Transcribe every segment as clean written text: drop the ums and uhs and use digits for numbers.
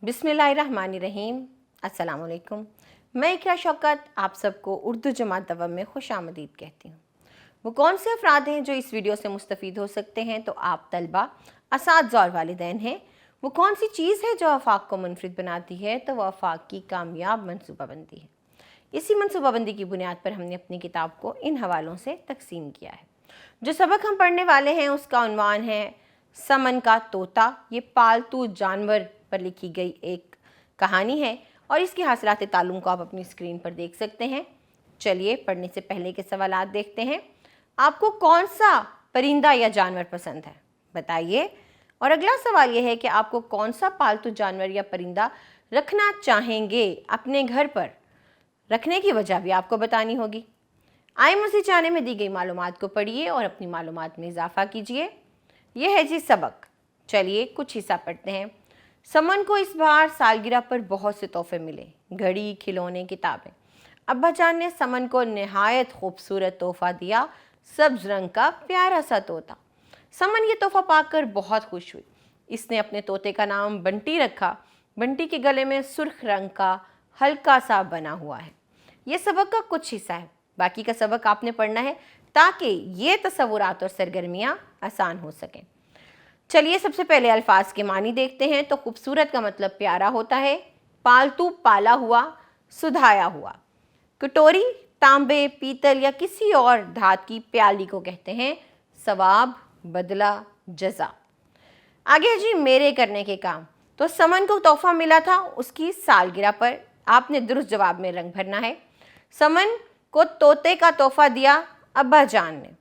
बिस्मिल्लाहिर्रहमानिर्रहीम। अस्सलाम वालेकुम। मैं इकरा शौकत आप सबको उर्दू जमात दवा में खुशामदीद कहती हूँ। वो कौन से अफराद हैं जो इस वीडियो से मुस्तफ़ीद हो सकते हैं? तो आप तलबा, असातिज़ा और वालिदैन हैं। वो कौन सी चीज़ है जो आफाक को मुनफरिद बनाती है? तो वह आफाक की कामयाब मनसूबाबंदी है। इसी मनसूबाबंदी की बुनियाद पर हमने अपनी किताब को इन हवालों से तकसीम किया है। जो सबक हम पढ़ने वाले हैं उसका उन्वान है समन का तोता। ये पालतू जानवर पर लिखी गई एक कहानी है और इसकी हासिलात तालुम को आप अपनी स्क्रीन पर देख सकते हैं। चलिए पढ़ने से पहले के सवालात देखते हैं। आपको कौन सा परिंदा या जानवर पसंद है, बताइए। और अगला सवाल यह है कि आपको कौन सा पालतू जानवर या परिंदा रखना चाहेंगे अपने घर पर? रखने की वजह भी आपको बतानी होगी। आए मज़ीद जाने में दी गई मालूमात को पढ़िए और अपनी मालूमात में इजाफा कीजिए। यह है जी सबक। चलिए कुछ हिस्सा पढ़ते हैं। समन को इस बार सालगिरह पर बहुत से तोहफे मिले, घड़ी, खिलौने, किताबें। अब्बा जान ने समन को नहायत खूबसूरत तोहफा दिया, सब्ज रंग का प्यारा सा तोता। समन ये तोहफा पाकर बहुत खुश हुई। इसने अपने तोते का नाम बंटी रखा। बंटी के गले में सुर्ख रंग का हल्का सा बना हुआ है। ये सबक का कुछ हिस्सा है, बाकी का सबक आपने पढ़ना है ताकि ये तसव्वुरात और सरगर्मियाँ आसान हो सकें। चलिए सबसे पहले अल्फाज के मानी देखते हैं। तो खूबसूरत का मतलब प्यारा होता है। पालतू पाला हुआ, सुधाया हुआ। कटोरी तांबे, पीतल या किसी और धात की प्याली को कहते हैं सवाब, बदला, जजा। आगे जी मेरे करने के काम। तो समन को तोहफा मिला था उसकी सालगिरह पर। आपने दुरुस्त जवाब में रंग भरना है। समन को तोते का तोहफा दिया अब्बा जान ने।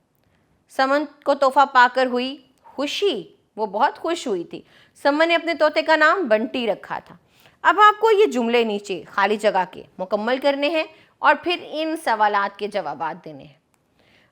समन को तोहफा पाकर हुई खुशी, वो बहुत खुश हुई थी। समन ने अपने तोते का नाम बंटी रखा था। अब आपको ये जुमले नीचे खाली जगह के मुकम्मल करने हैं और फिर इन सवालात के जवाबात देने हैं।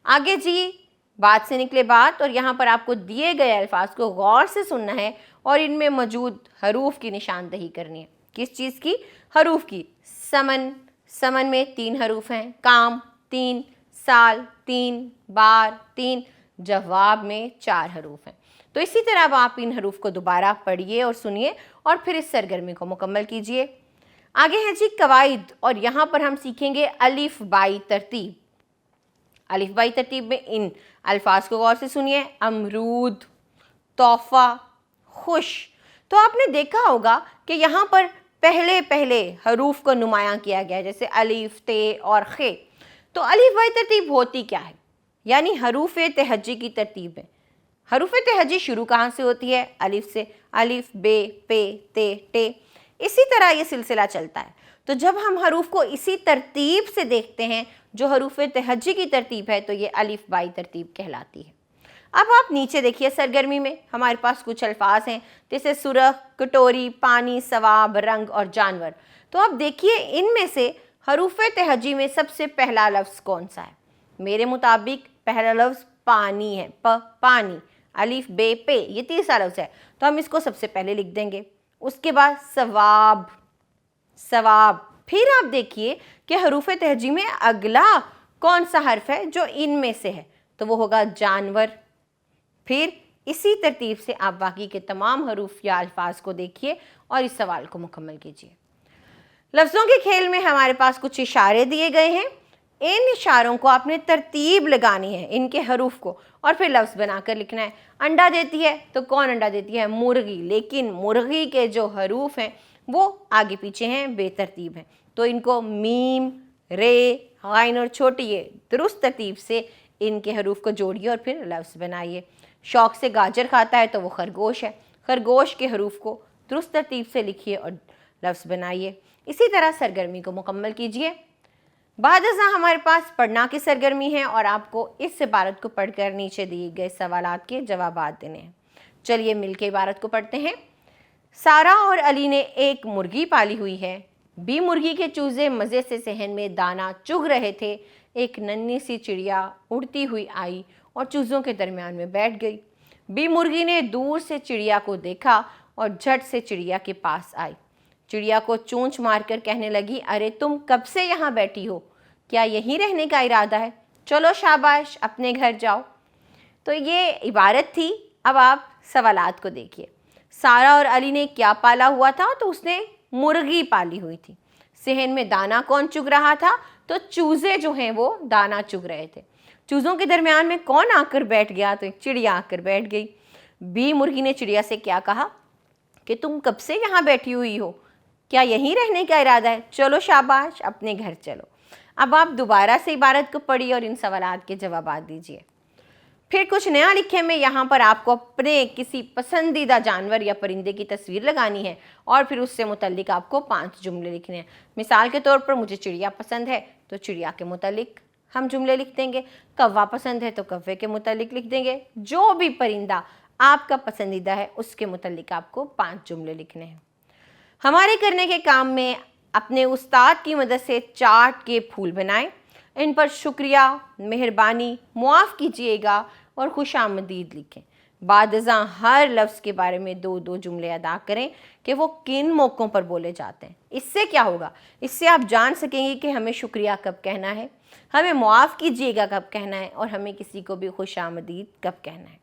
आगे जी बात से निकले बात, और यहाँ पर आपको दिए गए अल्फाज को गौर से सुनना है और इनमें मौजूद हरूफ की निशानदही करनी है। किस चीज़ की? हरूफ की। समन, समन में 3 हरूफ हैं। काम 3, साल 3, बार 3, जवाब में 4 हरूफ हैं। तो इसी तरह अब आप इन हरूफ को दोबारा पढ़िए और सुनिए और फिर इस सरगर्मी को मुकम्मल कीजिए। आगे है जी कवाइद, और यहाँ पर हम सीखेंगे अलिफ बाई तरतीब। अलिफ बाई तरतीब में इन अल्फाज को गौर से सुनिए। अमरूद, तोहफा, खुश। तो आपने देखा होगा कि यहाँ पर पहले पहले हरूफ को नुमायां किया गया है, जैसे अलिफ, ते और खे। तो अलिफ बाई तरतीब होती क्या है? यानी हरूफ तहज्जी की तरतीब है। हरूफ तहज्जी शुरू कहाँ से होती है? अलिफ से। अलिफ, बे, पे, ते, टे। इसी तरह ये सिलसिला चलता है। तो जब हम हरूफ को इसी तरतीब से देखते हैं जो हरूफ तहज्जी की तरतीब है, तो ये अलिफ बाई तरतीब कहलाती है। अब आप नीचे देखिए सरगर्मी में हमारे पास कुछ अल्फाज हैं जैसे सुरख, कटोरी, पानी, सवाब, रंग और जानवर। तो आप देखिए इनमें से हरूफ तहज्जी में सबसे पहला लफ्ज़ कौन सा है? मेरे मुताबिक पहला लफ्ज़ पानी है। पानी। अलिफ, बे, पे, ये तीसरा लफ्ज़ है, तो हम इसको सबसे पहले लिख देंगे। उसके बाद सवाब, सवाब। फिर आप देखिए कि हरूफ तहज्जी में अगला कौन सा हर्फ है जो इनमें से है, तो वो होगा जानवर। फिर इसी तरतीब से आप बाकी के तमाम हरूफ या अल्फाज को देखिए और इस सवाल को मुकम्मल कीजिए। लफ्ज़ों के खेल में हमारे पास कुछ इशारे दिए गए हैं। इन इशारों को आपने तरतीब लगानी है, इनके हरूफ को, और फिर लफ्ज़ बनाकर लिखना है। अंडा देती है, तो कौन अंडा देती है? मुर्गी। लेकिन मुर्गी के जो हरूफ हैं वो आगे पीछे हैं, बेतरतीब हैं। तो इनको मीम, रे, गाइन और छोटी ये दुरुस्त तरतीब से इनके हरूफ को जोड़िए और फिर लफ्ज़ बनाइए। शौक़ से गाजर खाता है तो वो खरगोश है। खरगोश के हरूफ को दुरुस्त तरतीब से लिखिए और लफ्ज़ बनाइए। इसी तरह सरगर्मी को मुकम्मल कीजिए। बाद अज़ा हमारे पास पढ़ना की सरगर्मी है और आपको इस इबारत को पढ़कर नीचे दिए गए सवालात के जवाबात देने हैं। चलिए मिलके इबारत को पढ़ते हैं। सारा और अली ने एक मुर्गी पाली हुई है। बी मुर्गी के चूजे मज़े से सहन में दाना चुग रहे थे। एक नन्ही सी चिड़िया उड़ती हुई आई और चूज़ों के दरमियान में बैठ गई। बी मुर्गी ने दूर से चिड़िया को देखा और झट से चिड़िया के पास आई। चिड़िया को चोंच मारकर कहने लगी, अरे तुम कब से यहाँ बैठी हो? क्या यहीं रहने का इरादा है? चलो शाबाश, अपने घर जाओ। तो ये इबारत थी। अब आप सवालात को देखिए। सारा और अली ने क्या पाला हुआ था? तो उसने मुर्गी पाली हुई थी। सेहन में दाना कौन चुग रहा था? तो चूजे जो हैं वो दाना चुग रहे थे। चूज़ों के दरमियान में कौन आकर बैठ गया? तो एक चिड़िया आकर बैठ गई। बी मुर्गी ने चिड़िया से क्या कहा कि तुम कब से यहाँ बैठी हुई हो? क्या यहीं रहने का इरादा है? चलो शाबाश, अपने घर चलो। अब आप दोबारा से इबारत को पढ़िए और इन सवालात के जवाब दीजिए। फिर कुछ नया लिखे में यहाँ पर आपको अपने किसी पसंदीदा जानवर या परिंदे की तस्वीर लगानी है और फिर उससे मुतल्लिक आपको 5 जुमले लिखने हैं। मिसाल के तौर पर मुझे चिड़िया पसंद है तो चिड़िया के मुतल्लिक हम जुमले लिख देंगे। कौवा पसंद है तो कौवे के मुतल्लिक लिख देंगे। जो भी परिंदा आपका पसंदीदा है उसके मुतल्लिक आपको 5 जुमले लिखने हैं। हमारे करने के काम में अपने उस्ताद की मदद से चार्ट के फूल बनाएं। इन पर शुक्रिया, मेहरबानी, मुआफ़ कीजिएगा और खुशामदीद लिखें। बादज़ां हर लफ्ज़ के बारे में 2-2 जुमले अदा करें कि वो किन मौक़ों पर बोले जाते हैं। इससे क्या होगा? इससे आप जान सकेंगे कि हमें शुक्रिया कब कहना है, हमें मुआफ़ कीजिएगा कब कहना है और हमें किसी को भी खुशामदीद कब कहना है।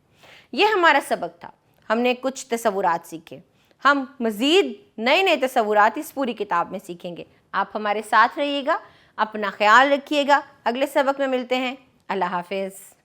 ये हमारा सबक था। हमने कुछ तसव्वुरात सीखे। हम मज़ीद नए नए तसव्वुरात इस पूरी किताब में सीखेंगे। आप हमारे साथ रहिएगा, अपना ख्याल रखिएगा। अगले सबक में मिलते हैं। अल्लाह हाफ़िज़।